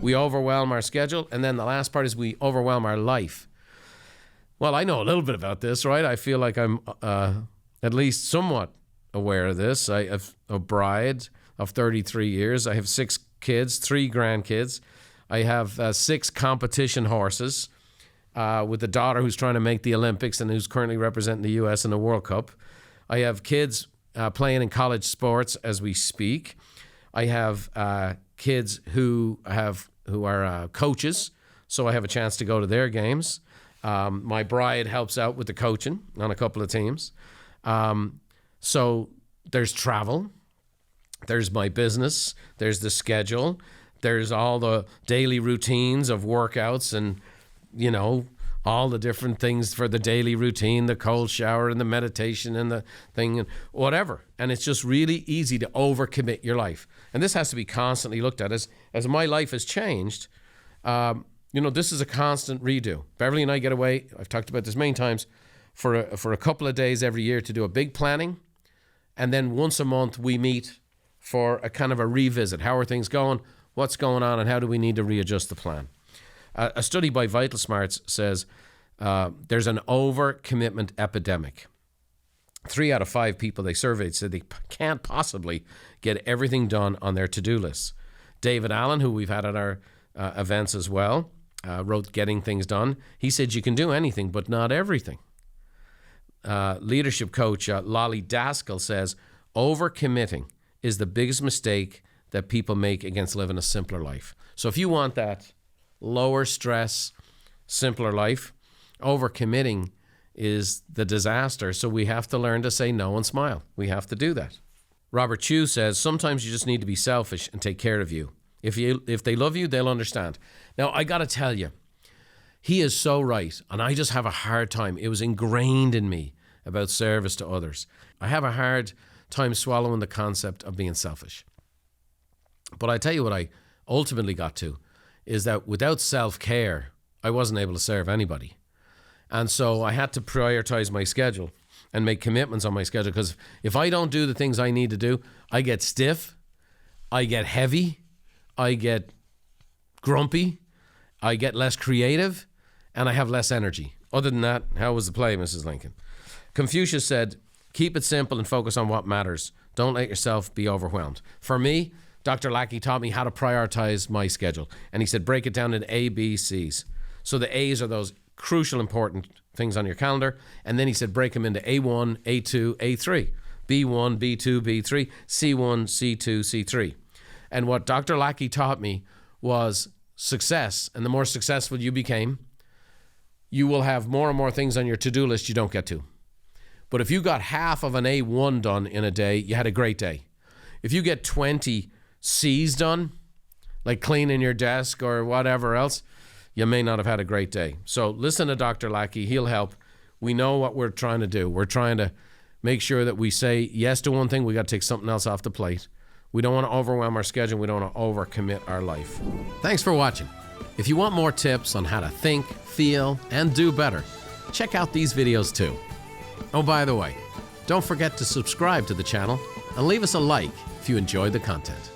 we overwhelm our schedule, and then the last part is we overwhelm our life. Well, I know a little bit about this, right? I feel like I'm at least somewhat aware of this. I have a bride of 33 years. I have 6 kids, 3 grandkids. I have 6 competition horses with a daughter who's trying to make the Olympics and who's currently representing the U.S. in the World Cup. I have kids playing in college sports as we speak. I have kids who are coaches, so I have a chance to go to their games. My bride helps out with the coaching on a couple of teams. So there's travel, there's my business, there's the schedule, there's all the daily routines of workouts and, you know, all the different things for the daily routine, the cold shower and the meditation and the thing and whatever. And it's just really easy to overcommit your life. And this has to be constantly looked at. As my life has changed, you know, this is a constant redo. Beverly and I get away, I've talked about this many times, for a couple of days every year to do a big planning. And then once a month we meet for a kind of a revisit. How are things going? What's going on? And how do we need to readjust the plan? A study by Vital Smarts says there's an overcommitment epidemic. 3 out of 5 people they surveyed said they can't possibly get everything done on their to-do lists. David Allen, who we've had at our events as well, wrote Getting Things Done. He said you can do anything, but not everything. Leadership coach Lolly Daskell says overcommitting is the biggest mistake that people make against living a simpler life. So if you want that lower stress, simpler life, overcommitting is the disaster. So we have to learn to say no and smile. We have to do that. Robert Chu says sometimes you just need to be selfish and take care of you. If they love you, they'll understand. Now, I got to tell you, he is so right, and I just have a hard time. It was ingrained in me about service to others. I have a hard time swallowing the concept of being selfish. But I tell you what I ultimately got to is that without self-care, I wasn't able to serve anybody. And so I had to prioritize my schedule and make commitments on my schedule, because if I don't do the things I need to do, I get stiff, I get heavy, I get grumpy, I get less creative, and I have less energy. Other than that, how was the play, Mrs. Lincoln? Confucius said, keep it simple and focus on what matters. Don't let yourself be overwhelmed. For me, Dr. Lackey taught me how to prioritize my schedule. And he said, break it down into A, B, C's. So the A's are those crucial, important things on your calendar. And then he said, break them into A1, A2, A3, B1, B2, B3, C1, C2, C3. And what Dr. Lackey taught me was success. And the more successful you became, you will have more and more things on your to-do list you don't get to. But if you got half of an A1 done in a day, you had a great day. If you get 20 C's done, like cleaning your desk or whatever else, you may not have had a great day. So listen to Dr. Lackey. He'll help. We know what we're trying to do. We're trying to make sure that we say yes to one thing. We got to take something else off the plate. We don't want to overwhelm our schedule. We don't want to overcommit our life. Thanks for watching. If you want more tips on how to think, feel, and do better, check out these videos too. Oh, by the way, don't forget to subscribe to the channel and leave us a like if you enjoyed the content.